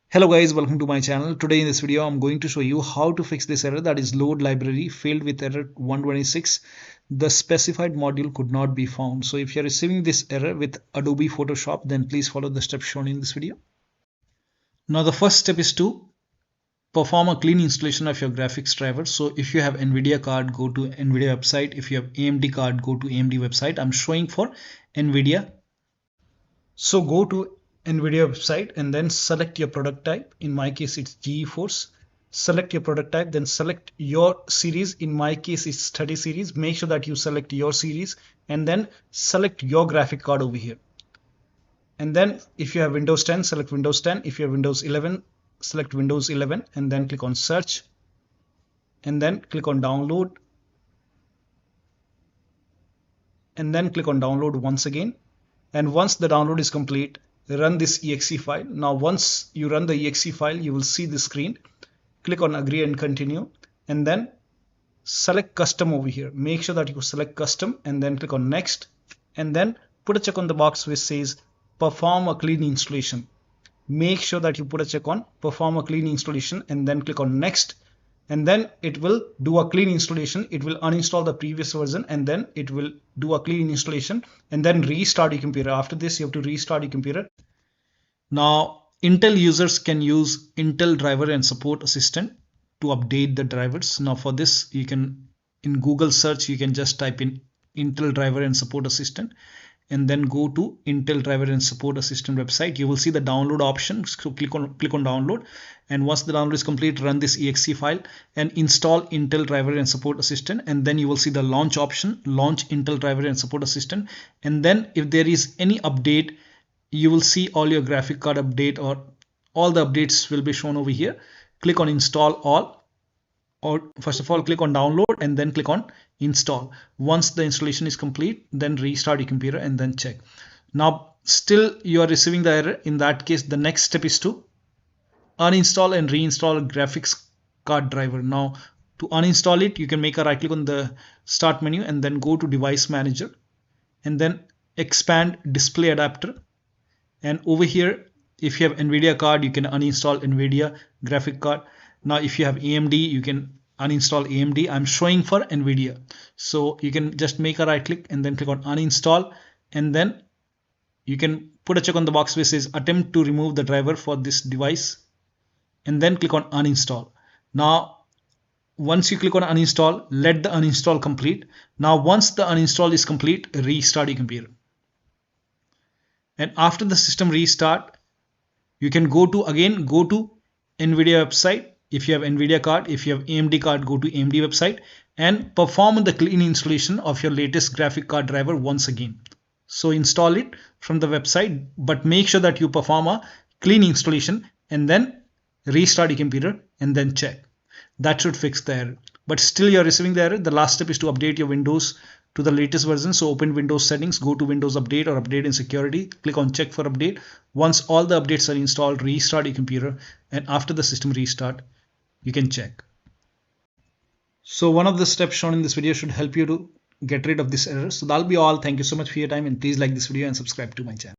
Hello guys, welcome to my channel. Today in this video I'm going to show you how to fix this error, that is load library failed with error 126. The specified module could not be found. So if you're receiving this error with Adobe Photoshop, then please follow the steps shown in this video. Now the first step is to perform a clean installation of your graphics driver. So if you have NVIDIA card, go to NVIDIA website. If you have AMD card, go to AMD website. I'm showing for NVIDIA. So go to NVIDIA website and then select your product type. In my case, it's GeForce. Select your product type, then select your series. In my case, it's 30 series. Make sure that you select your series and then select your graphic card over here. And then if you have Windows 10, select Windows 10. If you have Windows 11, select Windows 11 and then click on search and then click on download and then click on download once again. And once the download is complete, run this exe file. Now once you run the exe file, you will see the screen. Click on agree and continue and then select custom over here. Make sure that you select custom and then click on next and then put a check on the box which says perform a clean installation. Make sure that you put a check on perform a clean installation and then click on next, and then it will do a clean installation. It will uninstall the previous version and then it will do a clean installation and then restart your computer. After this, you have to restart your computer. Now Intel users can use Intel driver and support assistant to update the drivers. Now for this, you can in Google search, you can just type in Intel driver and support assistant and then go to Intel driver and support assistant website. You will see the download option. So click on download, and once the download is complete, run this exe file and install Intel driver and support assistant, and then you will see the launch option, launch Intel driver and support assistant, and then if there is any update, you will see all your graphic card update or all the updates will be shown over here. Click on install all, or first of all click on download and then click on install. Once the installation is complete, then restart your computer and then check. Now still you are receiving the error. In that case, the next step is to uninstall and reinstall a graphics card driver. Now to uninstall it, you can make a right click on the start menu and then go to device manager and then expand display adapter, and over here if you have NVIDIA card, you can uninstall NVIDIA graphic card. Now if you have AMD, you can uninstall AMD. I'm showing for NVIDIA, so you can just make a right click and then click on uninstall, and then you can put a check on the box which says attempt to remove the driver for this device and then click on uninstall. Now once you click on uninstall, let the uninstall complete. Now once the uninstall is complete, restart your computer, and after the system restart, you can go to NVIDIA website. If you have NVIDIA card, if you have AMD card, go to AMD website and perform the clean installation of your latest graphic card driver once again. So install it from the website, but make sure that you perform a clean installation and then restart your computer and then check. That should fix the error. But still you're receiving the error. The last step is to update your Windows to the latest version. So open Windows settings, go to Windows update or update in security, click on check for update. Once all the updates are installed, restart your computer, and after the system restart, you can check. So one of the steps shown in this video should help you to get rid of this error. So that'll be all. Thank you so much for your time, and please like this video and subscribe to my channel.